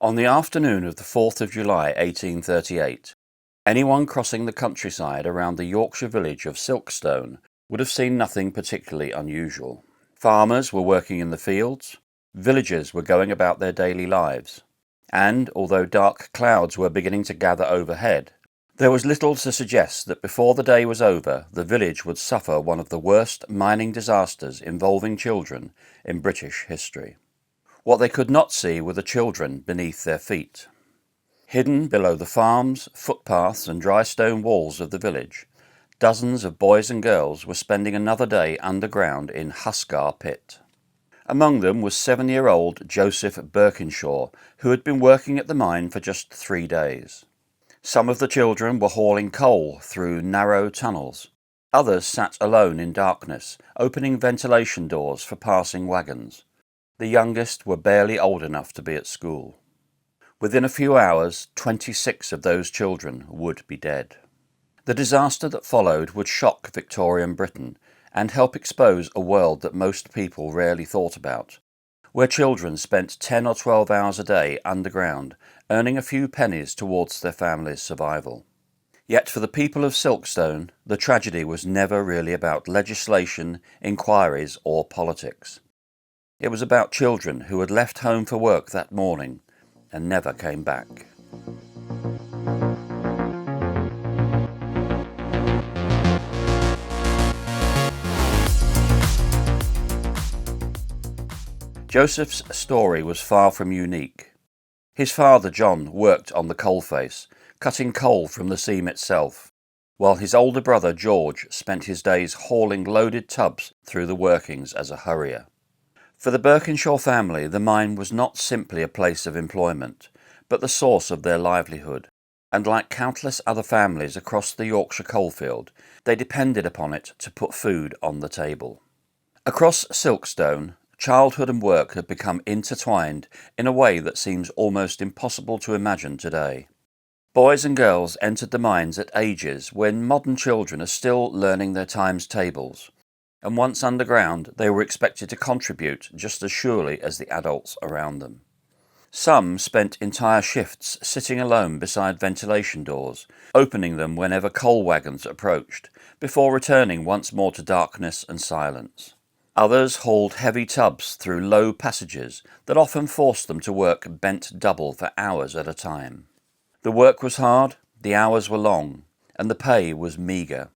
On the afternoon of the 4th of July 1838, anyone crossing the countryside around the Yorkshire village of Silkstone would have seen nothing particularly unusual. Farmers were working in the fields, villagers were going about their daily lives, and although dark clouds were beginning to gather overhead, there was little to suggest that before the day was over the village would suffer one of the worst mining disasters involving children in British history. What they could not see were the children beneath their feet. Hidden below the farms, footpaths and dry stone walls of the village, dozens of boys and girls were spending another day underground in Huskar Pit. Among them was 7-year-old Joseph Birkinshaw, who had been working at the mine for just 3 days. Some of the children were hauling coal through narrow tunnels. Others sat alone in darkness, opening ventilation doors for passing wagons. The youngest were barely old enough to be at school. Within a few hours, 26 of those children would be dead. The disaster that followed would shock Victorian Britain and help expose a world that most people rarely thought about, where children spent 10 or 12 hours a day underground, earning a few pennies towards their family's survival. Yet for the people of Silkstone, the tragedy was never really about legislation, inquiries or politics. It was about children who had left home for work that morning and never came back. Joseph's story was far from unique. His father John worked on the coalface, cutting coal from the seam itself, while his older brother George spent his days hauling loaded tubs through the workings as a hurrier. For the Birkinshaw family, the mine was not simply a place of employment, but the source of their livelihood, and like countless other families across the Yorkshire coalfield, they depended upon it to put food on the table. Across Silkstone, childhood and work had become intertwined in a way that seems almost impossible to imagine today. Boys and girls entered the mines at ages when modern children are still learning their times tables, and once underground they were expected to contribute just as surely as the adults around them. Some spent entire shifts sitting alone beside ventilation doors, opening them whenever coal wagons approached, before returning once more to darkness and silence. Others hauled heavy tubs through low passages that often forced them to work bent double for hours at a time. The work was hard, the hours were long, and the pay was meagre.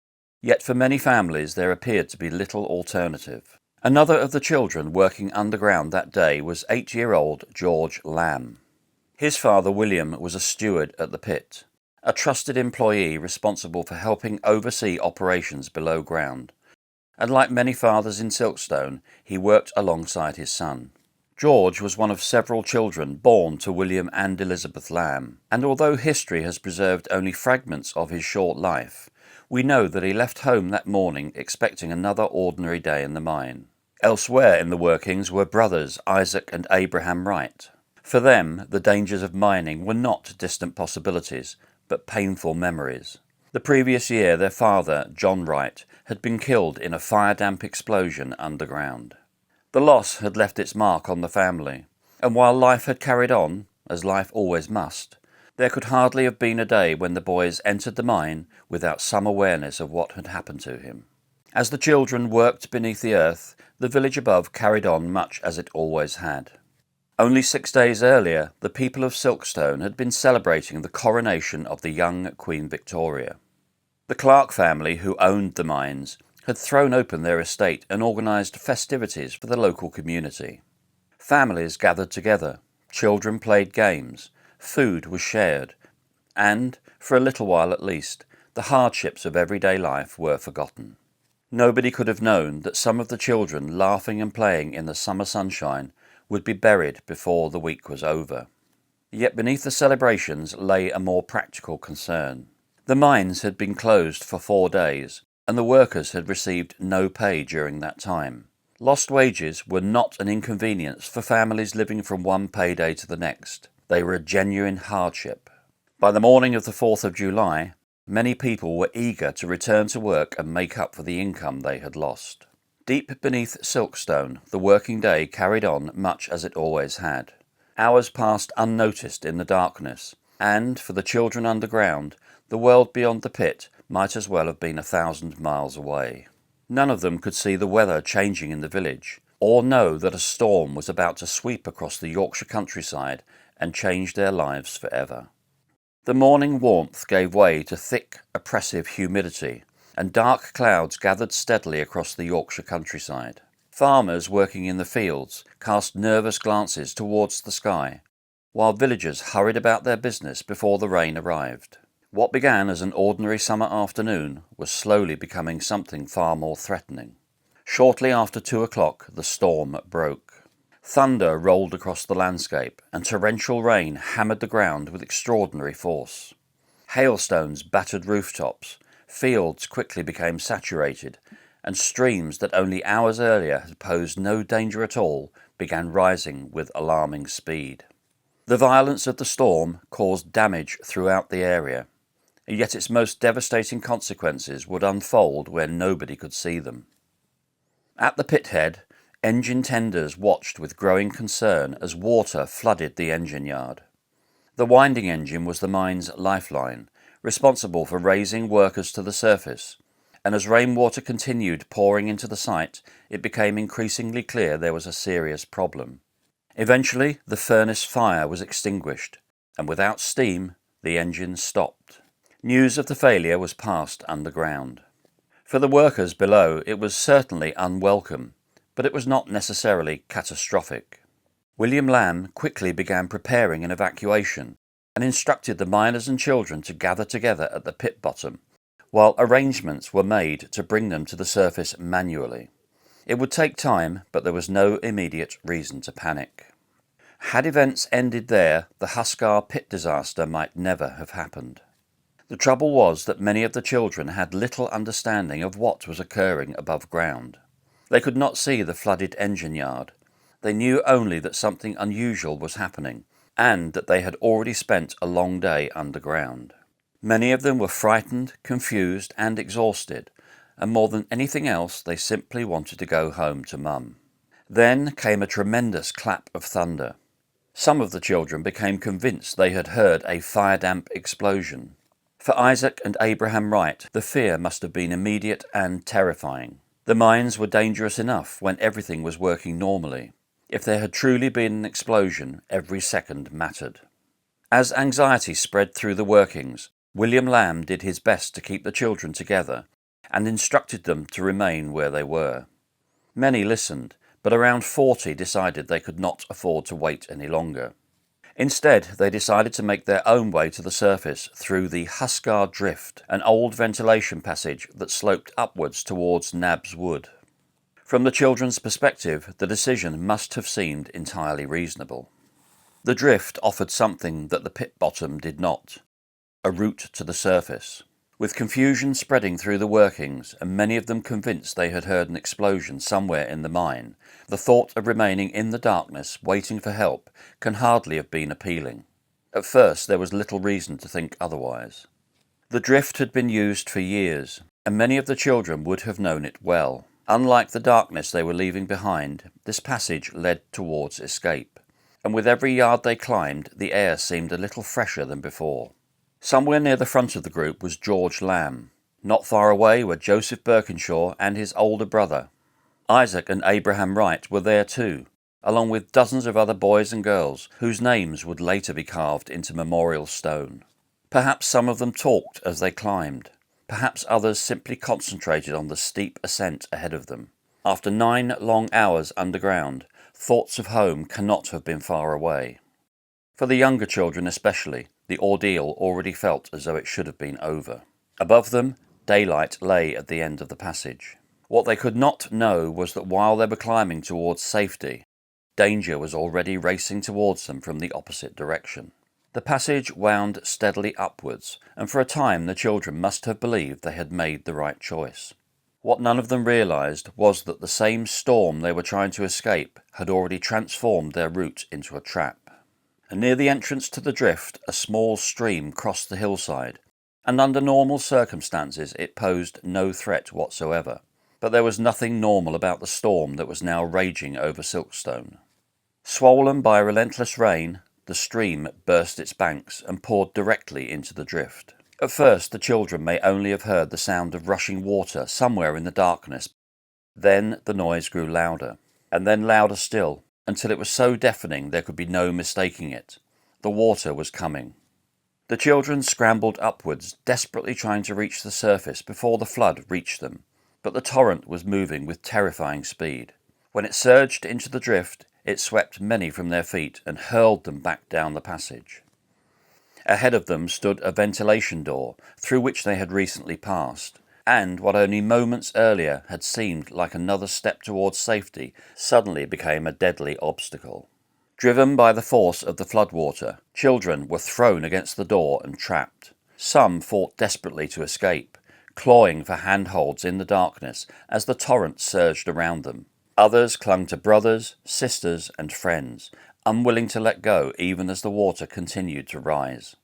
Yet for many families there appeared to be little alternative. Another of the children working underground that day was 8-year-old George Lamb. His father William was a steward at the pit, a trusted employee responsible for helping oversee operations below ground, and like many fathers in Silkstone, he worked alongside his son. George was one of several children born to William and Elizabeth Lamb, and although history has preserved only fragments of his short life, we know that he left home that morning expecting another ordinary day in the mine. Elsewhere in the workings were brothers Isaac and Abraham Wright. For them, the dangers of mining were not distant possibilities, but painful memories. The previous year, their father, John Wright, had been killed in a fire-damp explosion underground. The loss had left its mark on the family, and while life had carried on, as life always must, there could hardly have been a day when the boys entered the mine without some awareness of what had happened to him. As the children worked beneath the earth, the village above carried on much as it always had. Only 6 days earlier, the people of Silkstone had been celebrating the coronation of the young Queen Victoria. The Clark family, who owned the mines, had thrown open their estate and organised festivities for the local community. Families gathered together, children played games, food was shared, and, for a little while at least, the hardships of everyday life were forgotten. Nobody could have known that some of the children laughing and playing in the summer sunshine would be buried before the week was over. Yet beneath the celebrations lay a more practical concern. The mines had been closed for 4 days, and the workers had received no pay during that time. Lost wages were not an inconvenience for families living from one payday to the next. They were a genuine hardship. By the morning of the 4th of July, many people were eager to return to work and make up for the income they had lost. Deep beneath Silkstone, the working day carried on much as it always had. Hours passed unnoticed in the darkness, and, for the children underground, the world beyond the pit might as well have been 1,000 miles away. None of them could see the weather changing in the village, or know that a storm was about to sweep across the Yorkshire countryside and change their lives forever. The morning warmth gave way to thick, oppressive humidity, and dark clouds gathered steadily across the Yorkshire countryside. Farmers working in the fields cast nervous glances towards the sky, while villagers hurried about their business before the rain arrived. What began as an ordinary summer afternoon was slowly becoming something far more threatening. Shortly after 2 o'clock, the storm broke. Thunder rolled across the landscape, and torrential rain hammered the ground with extraordinary force. Hailstones battered rooftops, fields quickly became saturated, and streams that only hours earlier had posed no danger at all began rising with alarming speed. The violence of the storm caused damage throughout the area, and yet its most devastating consequences would unfold where nobody could see them. At the pit head, engine tenders watched with growing concern as water flooded the engine yard. The winding engine was the mine's lifeline, responsible for raising workers to the surface, and as rainwater continued pouring into the site, it became increasingly clear there was a serious problem. Eventually, the furnace fire was extinguished, and without steam, the engine stopped. News of the failure was passed underground. For the workers below, it was certainly unwelcome, but it was not necessarily catastrophic. William Lamb quickly began preparing an evacuation and instructed the miners and children to gather together at the pit bottom, while arrangements were made to bring them to the surface manually. It would take time, but there was no immediate reason to panic. Had events ended there, the Huskar Pit disaster might never have happened. The trouble was that many of the children had little understanding of what was occurring above ground. They could not see the flooded engine yard. They knew only that something unusual was happening, and that they had already spent a long day underground. Many of them were frightened, confused, and exhausted, and more than anything else they simply wanted to go home to Mum. Then came a tremendous clap of thunder. Some of the children became convinced they had heard a fire-damp explosion. For Isaac and Abraham Wright, the fear must have been immediate and terrifying. The mines were dangerous enough when everything was working normally. If there had truly been an explosion, every second mattered. As anxiety spread through the workings, William Lamb did his best to keep the children together and instructed them to remain where they were. Many listened, but around 40 decided they could not afford to wait any longer. Instead, they decided to make their own way to the surface through the Huskar Drift, an old ventilation passage that sloped upwards towards Nabs Wood. From the children's perspective, the decision must have seemed entirely reasonable. The drift offered something that the pit bottom did not: a route to the surface. With confusion spreading through the workings, and many of them convinced they had heard an explosion somewhere in the mine, the thought of remaining in the darkness, waiting for help, can hardly have been appealing. At first there was little reason to think otherwise. The drift had been used for years, and many of the children would have known it well. Unlike the darkness they were leaving behind, this passage led towards escape, and with every yard they climbed, the air seemed a little fresher than before. Somewhere near the front of the group was George Lamb. Not far away were Joseph Birkinshaw and his older brother. Isaac and Abraham Wright were there too, along with dozens of other boys and girls whose names would later be carved into memorial stone. Perhaps some of them talked as they climbed. Perhaps others simply concentrated on the steep ascent ahead of them. After 9 long hours underground, thoughts of home cannot have been far away. For the younger children especially, the ordeal already felt as though it should have been over. Above them, daylight lay at the end of the passage. What they could not know was that while they were climbing towards safety, danger was already racing towards them from the opposite direction. The passage wound steadily upwards, and for a time the children must have believed they had made the right choice. What none of them realized was that the same storm they were trying to escape had already transformed their route into a trap. And near the entrance to the drift, a small stream crossed the hillside, and under normal circumstances it posed no threat whatsoever. But there was nothing normal about the storm that was now raging over Silkstone. Swollen by relentless rain, the stream burst its banks and poured directly into the drift. At first the children may only have heard the sound of rushing water somewhere in the darkness. Then the noise grew louder, and then louder still, until it was so deafening there could be no mistaking it. The water was coming. The children scrambled upwards, desperately trying to reach the surface before the flood reached them. But the torrent was moving with terrifying speed. When it surged into the drift, it swept many from their feet and hurled them back down the passage. Ahead of them stood a ventilation door, through which they had recently passed, and what only moments earlier had seemed like another step towards safety suddenly became a deadly obstacle. Driven by the force of the floodwater, children were thrown against the door and trapped. Some fought desperately to escape, clawing for handholds in the darkness as the torrent surged around them. Others clung to brothers, sisters, and friends, unwilling to let go even as the water continued to rise.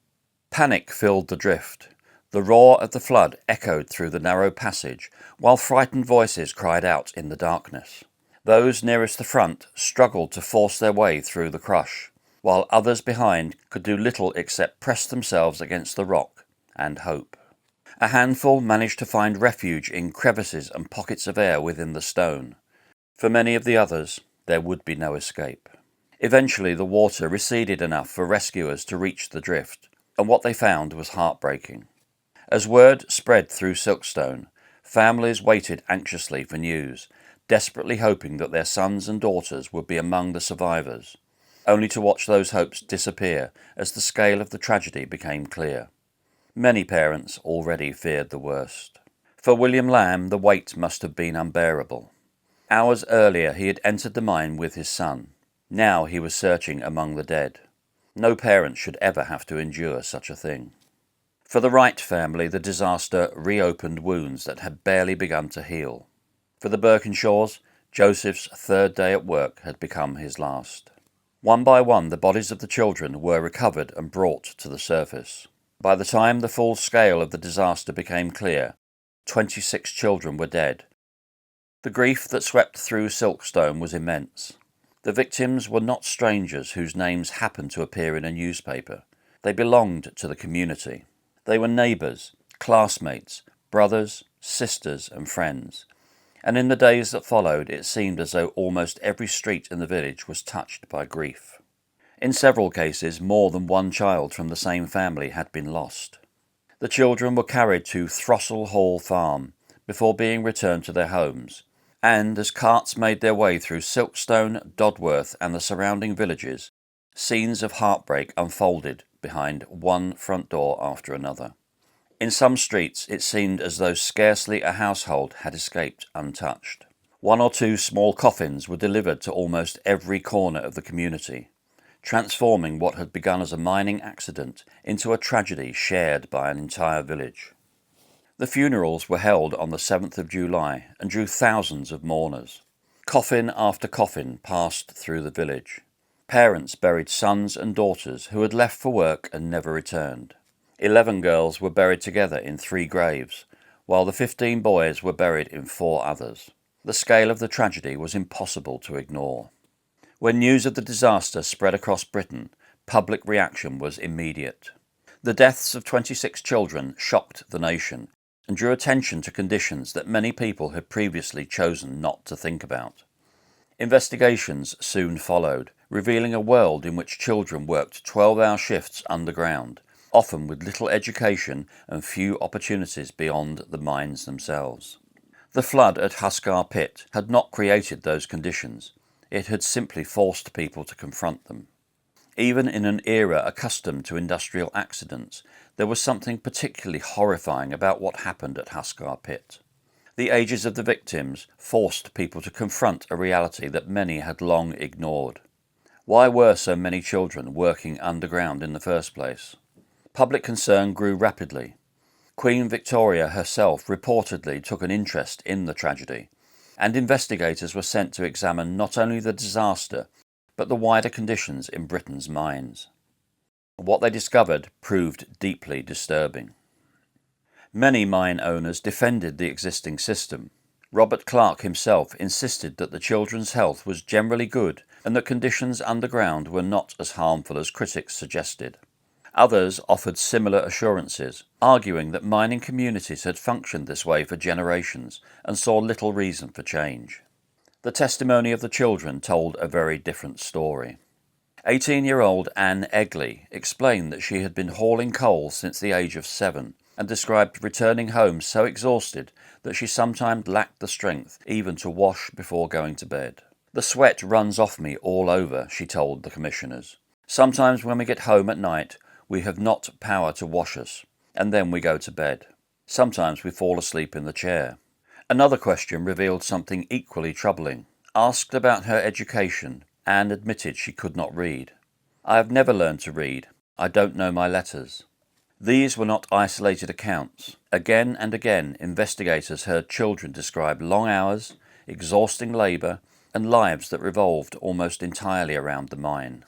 Panic filled the drift. The roar of the flood echoed through the narrow passage, while frightened voices cried out in the darkness. Those nearest the front struggled to force their way through the crush, while others behind could do little except press themselves against the rock and hope. A handful managed to find refuge in crevices and pockets of air within the stone. For many of the others, there would be no escape. Eventually the water receded enough for rescuers to reach the drift, and what they found was heartbreaking. As word spread through Silkstone, families waited anxiously for news, desperately hoping that their sons and daughters would be among the survivors, only to watch those hopes disappear as the scale of the tragedy became clear. Many parents already feared the worst. For William Lamb, the weight must have been unbearable. Hours earlier he had entered the mine with his son. Now he was searching among the dead. No parent should ever have to endure such a thing. For the Wright family, the disaster reopened wounds that had barely begun to heal. For the Birkinshaws, Joseph's third day at work had become his last. One by one, the bodies of the children were recovered and brought to the surface. By the time the full scale of the disaster became clear, 26 children were dead. The grief that swept through Silkstone was immense. The victims were not strangers whose names happened to appear in a newspaper. They belonged to the community. They were neighbours, classmates, brothers, sisters and friends. And in the days that followed, it seemed as though almost every street in the village was touched by grief. In several cases, more than one child from the same family had been lost. The children were carried to Throstle Hall Farm before being returned to their homes, and as carts made their way through Silkstone, Dodworth and the surrounding villages, scenes of heartbreak unfolded behind one front door after another. In some streets it seemed as though scarcely a household had escaped untouched. One or two small coffins were delivered to almost every corner of the community, transforming what had begun as a mining accident into a tragedy shared by an entire village. The funerals were held on the 7th of July and drew thousands of mourners. Coffin after coffin passed through the village. Parents buried sons and daughters who had left for work and never returned. 11 girls were buried together in 3 graves, while the 15 boys were buried in 4 others. The scale of the tragedy was impossible to ignore. When news of the disaster spread across Britain, public reaction was immediate. The deaths of 26 children shocked the nation and drew attention to conditions that many people had previously chosen not to think about. Investigations soon followed, revealing a world in which children worked 12-hour shifts underground, often with little education and few opportunities beyond the mines themselves. The flood at Huskar Pit had not created those conditions. It had simply forced people to confront them. Even in an era accustomed to industrial accidents, there was something particularly horrifying about what happened at Huskar Pit. The ages of the victims forced people to confront a reality that many had long ignored. Why were so many children working underground in the first place? Public concern grew rapidly. Queen Victoria herself reportedly took an interest in the tragedy, and investigators were sent to examine not only the disaster, but the wider conditions in Britain's mines. What they discovered proved deeply disturbing. Many mine owners defended the existing system. Robert Clark himself insisted that the children's health was generally good and that conditions underground were not as harmful as critics suggested. Others offered similar assurances, arguing that mining communities had functioned this way for generations and saw little reason for change. The testimony of the children told a very different story. 18-year-old Anne Egley explained that she had been hauling coal since the age of 7 and described returning home so exhausted that she sometimes lacked the strength even to wash before going to bed. "The sweat runs off me all over," she told the commissioners. "Sometimes when we get home at night, we have not power to wash us, and then we go to bed. Sometimes we fall asleep in the chair." Another question revealed something equally troubling. Asked about her education, Anne admitted she could not read. "I have never learned to read. I don't know my letters." These were not isolated accounts. Again and again, investigators heard children describe long hours, exhausting labour, and lives that revolved almost entirely around the mine.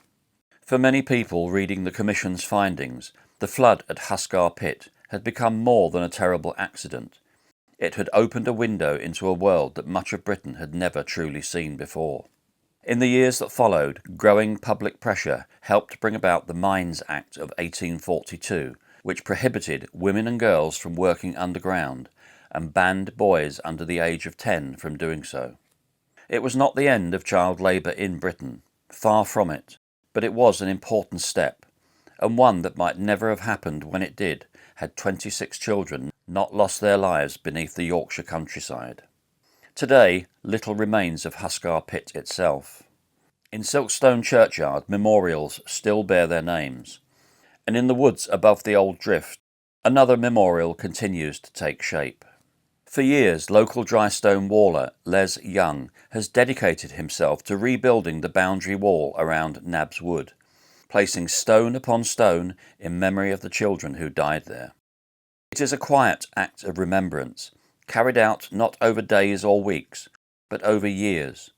For many people reading the Commission's findings, the flood at Huskar Pit had become more than a terrible accident. It had opened a window into a world that much of Britain had never truly seen before. In the years that followed, growing public pressure helped bring about the Mines Act of 1842, which prohibited women and girls from working underground and banned boys under the age of 10 from doing so. It was not the end of child labour in Britain, far from it, but it was an important step, and one that might never have happened when it did, had 26 children not lost their lives beneath the Yorkshire countryside. Today, little remains of Huskar Pit itself. In Silkstone churchyard, memorials still bear their names, and in the woods above the old drift, another memorial continues to take shape. For years, local drystone waller Les Young has dedicated himself to rebuilding the boundary wall around Nabs Wood, placing stone upon stone in memory of the children who died there. It is a quiet act of remembrance, carried out not over days or weeks, but over years,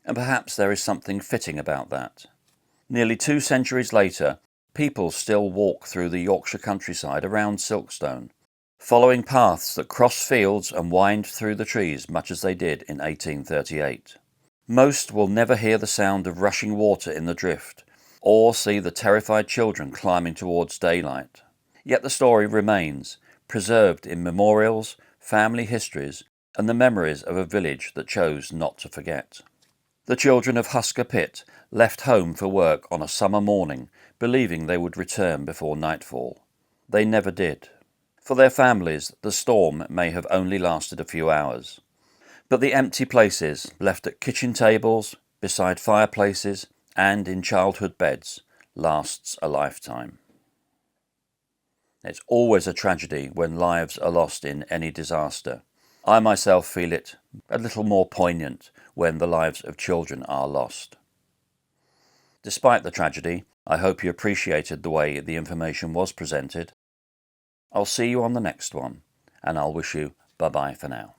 and perhaps there is something fitting about that. Nearly 2 centuries later, people still walk through the Yorkshire countryside around Silkstone, following paths that cross fields and wind through the trees much as they did in 1838. Most will never hear the sound of rushing water in the drift, or see the terrified children climbing towards daylight. Yet the story remains, preserved in memorials, family histories, and the memories of a village that chose not to forget. The children of Huskar Pit left home for work on a summer morning, believing they would return before nightfall. They never did. For their families, the storm may have only lasted a few hours. But the empty places, left at kitchen tables, beside fireplaces, and in childhood beds, lasts a lifetime. It's always a tragedy when lives are lost in any disaster. I myself feel it a little more poignant when the lives of children are lost. Despite the tragedy, I hope you appreciated the way the information was presented. I'll see you on the next one, and I'll wish you bye-bye for now.